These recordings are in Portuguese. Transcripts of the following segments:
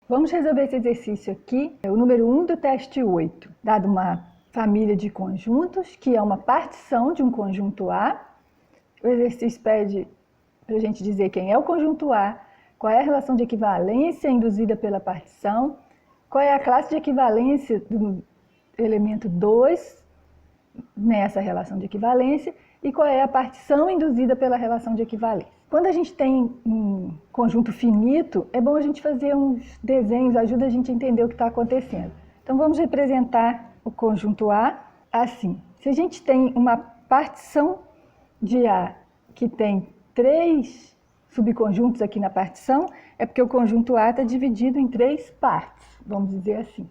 Vamos resolver esse exercício aqui, é o número 1 do teste 8. Dado uma família de conjuntos, que é uma partição de um conjunto A, o exercício pede para a gente dizer quem é o conjunto A, qual é a relação de equivalência induzida pela partição, qual é a classe de equivalência do elemento 2 nessa relação de equivalência e qual é a partição induzida pela relação de equivalência. Quando a gente tem um conjunto finito, é bom a gente fazer uns desenhos, ajuda a gente a entender o que está acontecendo. Então vamos representar o conjunto A assim. Se a gente tem uma partição de A que tem 3 subconjuntos aqui na partição, é porque o conjunto A está dividido em 3 partes, vamos dizer assim.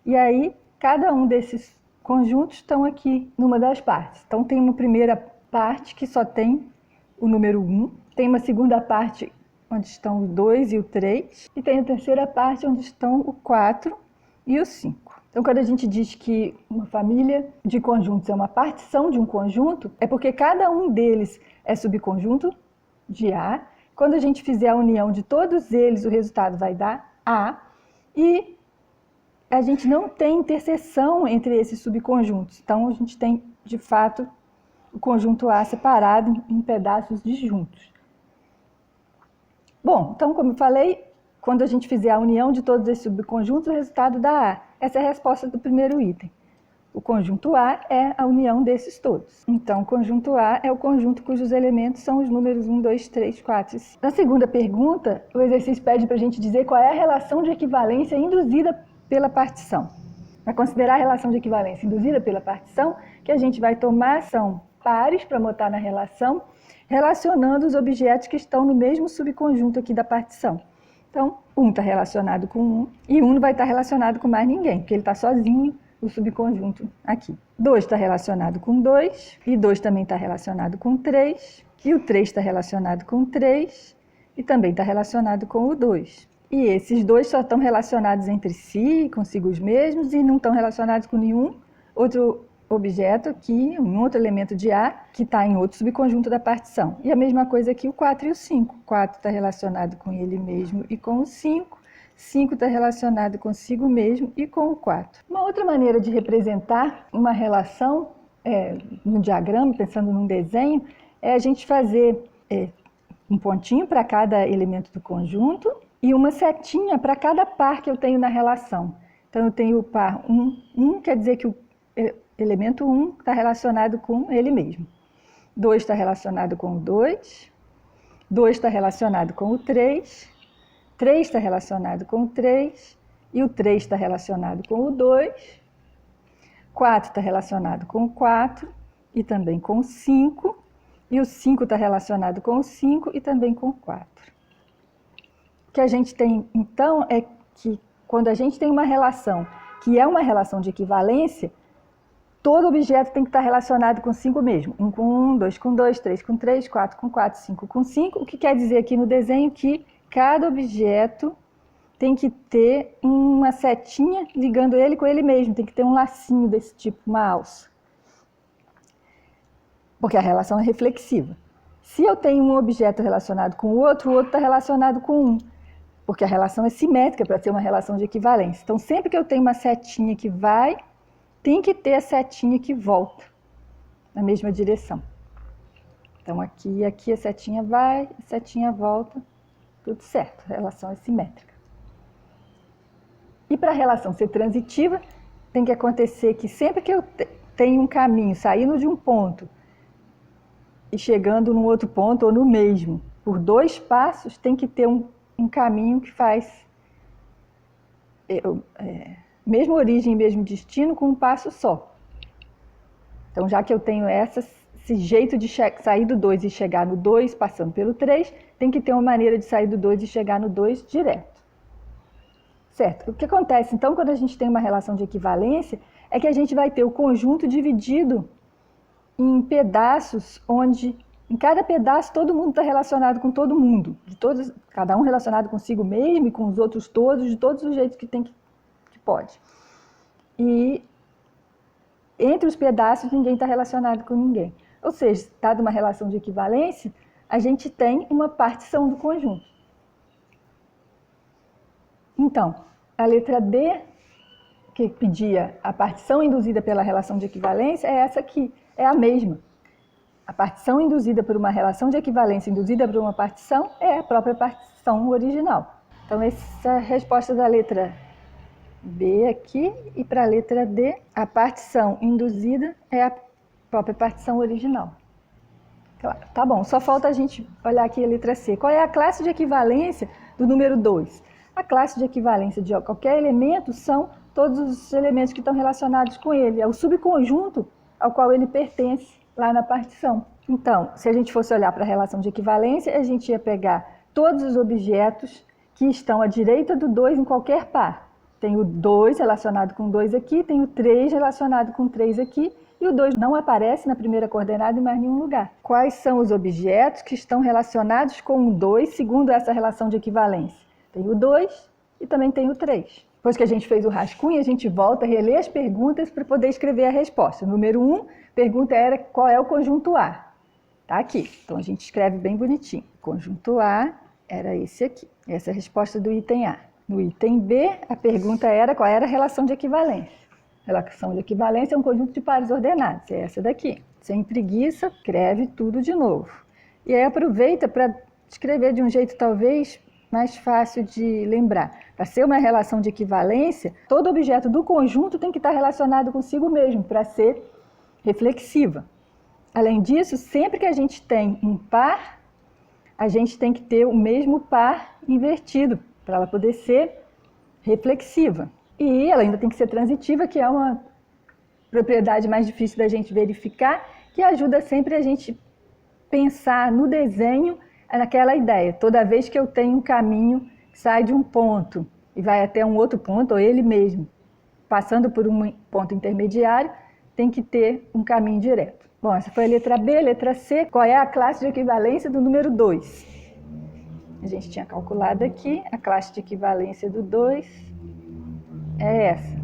E aí, cada um desses conjuntos estão aqui numa das partes. Então tem uma primeira parte que só tem o número 1, tem uma segunda parte onde estão o 2 e o 3, e tem a terceira parte onde estão o 4 e o 5. Então, quando a gente diz que uma família de conjuntos é uma partição de um conjunto, é porque cada um deles é subconjunto de A. Quando a gente fizer a união de todos eles, o resultado vai dar A. E a gente não tem interseção entre esses subconjuntos. Então, a gente tem, de fato, o conjunto A separado em pedaços disjuntos. Bom, então, como eu falei, quando a gente fizer a união de todos esses subconjuntos, o resultado dá A. Essa é a resposta do primeiro item. O conjunto A é a união desses todos. Então, o conjunto A é o conjunto cujos elementos são os números 1, 2, 3, 4 e 5. Na segunda pergunta, o exercício pede para a gente dizer qual é a relação de equivalência induzida pela partição. Para considerar a relação de equivalência induzida pela partição, que a gente vai tomar são pares para botar na relação, relacionando os objetos que estão no mesmo subconjunto aqui da partição. Então, 1 está relacionado com 1 e 1 não vai estar relacionado com mais ninguém, porque ele está sozinho, o subconjunto aqui. 2 está relacionado com 2, e 2 também está relacionado com 3, e o 3 está relacionado com 3, e também está relacionado com o 2. E esses dois só estão relacionados entre si, consigo os mesmos, e não estão relacionados com nenhum outro objeto aqui, um outro elemento de A, que está em outro subconjunto da partição. E a mesma coisa aqui o 4 e o 5. O 4 está relacionado com ele mesmo e com o 5. 5 está relacionado consigo mesmo e com o 4. Uma outra maneira de representar uma relação no diagrama, pensando num desenho, é a gente fazer um pontinho para cada elemento do conjunto e uma setinha para cada par que eu tenho na relação. Então, eu tenho o par 1. 1 quer dizer que o elemento 1 está relacionado com ele mesmo. 2 está relacionado com o 2. 2 está relacionado com o 3. 3 está relacionado com o 3. E o 3 está relacionado com o 2. 4 está relacionado com o 4 e também com o 5. E o 5 está relacionado com o 5 e também com o 4. O que a gente tem, então, é que quando a gente tem uma relação que é uma relação de equivalência, todo objeto tem que estar relacionado consigo mesmo. 1 com 1, 2 com 2, 3 com 3, 4 com 4, 5 com 5. O que quer dizer aqui no desenho que cada objeto tem que ter uma setinha ligando ele com ele mesmo. Tem que ter um lacinho desse tipo, uma alça. Porque a relação é reflexiva. Se eu tenho um objeto relacionado com o outro está relacionado com um. Porque a relação é simétrica para ser uma relação de equivalência. Então, sempre que eu tenho uma setinha que vai, tem que ter a setinha que volta na mesma direção. Então, aqui e aqui a setinha vai, a setinha volta, tudo certo, a relação é simétrica. E para a relação ser transitiva, tem que acontecer que sempre que eu tenho um caminho saindo de um ponto e chegando num outro ponto ou no mesmo, por 2 passos, tem que ter um caminho que faz mesma origem e mesmo destino com um passo só. Então, já que eu tenho esse jeito de sair do 2 e chegar no 2 passando pelo 3, tem que ter uma maneira de sair do 2 e chegar no 2 direto. Certo? O que acontece, então, quando a gente tem uma relação de equivalência, é que a gente vai ter o conjunto dividido em pedaços onde, em cada pedaço, todo mundo está relacionado com todo mundo. Cada um relacionado consigo mesmo e com os outros todos, de todos os jeitos que pode. E entre os pedaços, ninguém está relacionado com ninguém. Ou seja, dada uma relação de equivalência, a gente tem uma partição do conjunto. Então, a letra D, que pedia a partição induzida pela relação de equivalência, é essa aqui, é a mesma. A partição induzida por uma relação de equivalência induzida por uma partição é a própria partição original. Então, essa é a resposta da letra B aqui, e para a letra D, a partição induzida é a própria partição original. Claro, tá bom, só falta a gente olhar aqui a letra C. Qual é a classe de equivalência do número 2? A classe de equivalência de qualquer elemento são todos os elementos que estão relacionados com ele. É o subconjunto ao qual ele pertence lá na partição. Então, se a gente fosse olhar para a relação de equivalência, a gente ia pegar todos os objetos que estão à direita do 2 em qualquer par. Tem o 2 relacionado com 2 aqui, tem o 3 relacionado com 3 aqui, e o 2 não aparece na primeira coordenada em mais nenhum lugar. Quais são os objetos que estão relacionados com o 2 segundo essa relação de equivalência? Tem o 2 e também tem o 3. Depois que a gente fez o rascunho, a gente volta a reler as perguntas para poder escrever a resposta. Número 1, pergunta era qual é o conjunto A? Tá aqui. Então a gente escreve bem bonitinho. Conjunto A era esse aqui. Essa é a resposta do item A. No item B, a pergunta era qual era a relação de equivalência. A relação de equivalência é um conjunto de pares ordenados, é essa daqui. Sem preguiça, escreve tudo de novo. E aí aproveita para escrever de um jeito talvez mais fácil de lembrar. Para ser uma relação de equivalência, todo objeto do conjunto tem que estar relacionado consigo mesmo, para ser reflexiva. Além disso, sempre que a gente tem um par, a gente tem que ter o mesmo par invertido, para ela poder ser reflexiva. E ela ainda tem que ser transitiva, que é uma propriedade mais difícil da gente verificar, que ajuda sempre a gente pensar no desenho naquela ideia. Toda vez que eu tenho um caminho que sai de um ponto e vai até um outro ponto, ou ele mesmo, passando por um ponto intermediário, tem que ter um caminho direto. Bom, essa foi a letra B. Letra C, qual é a classe de equivalência do número 2? A gente tinha calculado aqui, a classe de equivalência do 2 é essa.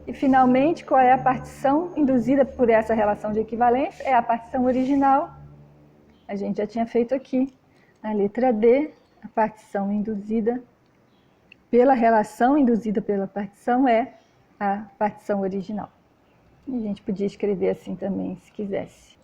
E, finalmente, qual é a partição induzida por essa relação de equivalência? É a partição original. A gente já tinha feito aqui. Na letra D, a partição induzida pela relação induzida pela partição é a partição original. E a gente podia escrever assim também, se quisesse.